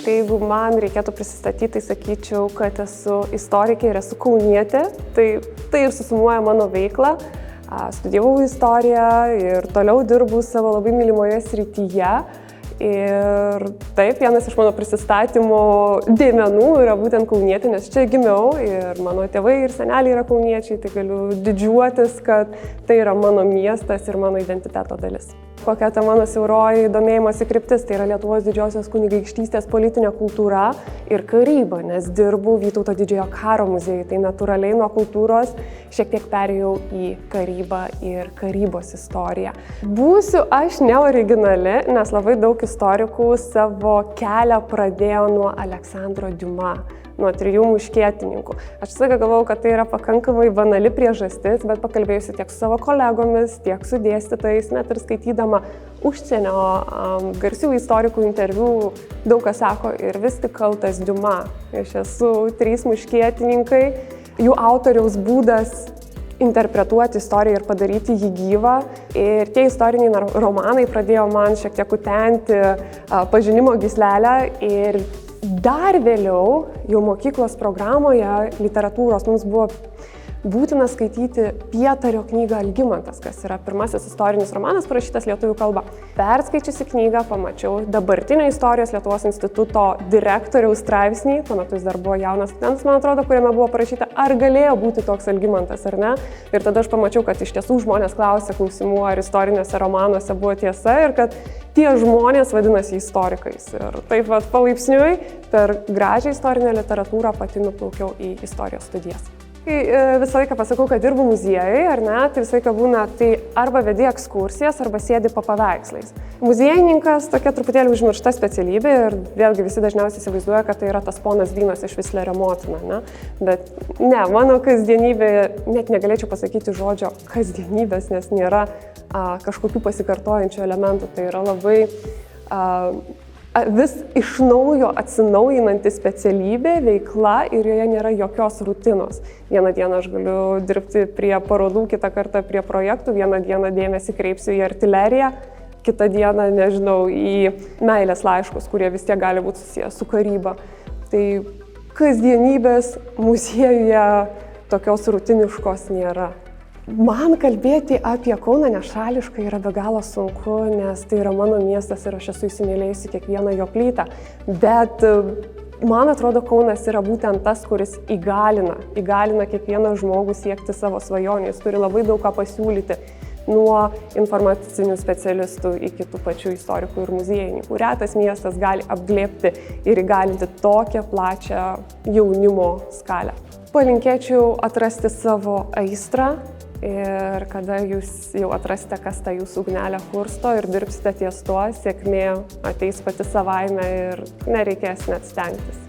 tai jeigu man reikėtų prisistatyti, tai sakyčiau, kad esu istorikė ir esu kaunietė, tai ir susumuoja mano veiklą. Studijavau istoriją ir toliau dirbu savo labai mylimoje srityje. Ir taip, vienas iš mano prisistatymo dėmenų yra būtent kaunietė, nes čia gimiau ir mano tėvai ir seneliai yra kauniečiai, tai galiu didžiuotis, kad tai yra mano miestas ir mano identiteto dalis. Kokia ta mano siauroji domėjimosi kryptis, tai yra Lietuvos didžiosios kunigaikštystės politinė kultūra ir karyba, nes dirbu Vytauto didžiojo karo muziejuje, tai natūraliai nuo kultūros šiek tiek perėjau į karybą ir karybos istoriją. Būsiu aš neoriginali, nes labai daug istorikų savo kelią pradėjo nuo Aleksandro Diuma, nuo Trijų muškietininkų. Aš visą laiką galvojau, kad tai yra pakankamai banali priežastis, bet pakalbėjusi tiek su savo kolegomis, tiek su dėstytojais, net ir skaitydama užsienio garsių istorikų interviu, daug kas sako ir vis tik kaltas Diuma. Aš esu Trys muškietininkai, jų autoriaus būdas interpretuoti istoriją ir padaryti jį gyvą. Ir tie istoriniai romanai pradėjo man šiek tiek kutenti pažinimo gyslelę ir dar vėliau, jau mokyklos programoje literatūros mums buvo būtina skaityti Pietario knygą Algimantas, kas yra pirmasis istorinis romanas parašytas lietuvių kalba. Perskaičiusi knygą, pamačiau dabartinio Istorijos Lietuvos instituto direktoriaus straipsnį, tuo metu jis dar buvo jaunas studentas, man atrodo, kuriame buvo parašyta, ar galėjo būti toks Algimantas ar ne. Ir tada aš pamačiau, kad iš tiesų žmonės klausė klausimų, ar istoriniuose romanuose buvo tiesa ir kad tie žmonės vadinasi istorikais. Ir taip vat palaipsniui per gražią istorinę literatūrą pati nuplaukiau į istorijos studijas. Visą laiką pasakau, kad dirbu muziejui, ar ne, tai visą laiką būna, tai arba vedi ekskursijas, arba sėdi po paveikslais. Muziejininkas tokia truputėlį užmiršta specialybė ir vėlgi visi dažniausiai įsivaizduoja, kad tai yra tas ponas Vynas iš Vislerio motina, ne? Bet ne, mano kasdienybė, net negalėčiau pasakyti žodžio kasdienybės, nes nėra kažkokių pasikartojančių elementų, tai yra labai vis iš naujo atsinaujinanti specialybė, veikla ir joje nėra jokios rutinos. Vieną dieną aš galiu dirbti prie parodų, kitą kartą prie projektų, vieną dieną dėmesį kreipsiu į artileriją, kitą dieną, nežinau, į meilės laiškus, kurie vis tiek gali būti susijęs su karyba. Tai kasdienybės muziejuje tokios rutiniškos nėra. Man kalbėti apie Kauną nešališkai yra be galo sunku, nes tai yra mano miestas ir aš esu įsimylėjusi kiekvieną jo plytą. Bet man atrodo, Kaunas yra būtent tas, kuris įgalina kiekvieną žmogų siekti savo svajonių. Jis turi labai daug ką pasiūlyti, nuo informacinių specialistų iki tų pačių istorikų ir muziejininkų. Retas miestas gali apglėbti ir įgalinti tokią plačią jaunimo skalę. Palinkėčiau atrasti savo aistrą. Ir kada jūs jau atrasite, kas tą jūsų ugnelę kursto ir dirbsite ties tuo, sėkmė ateis pati savaime ir nereikės net stengtis.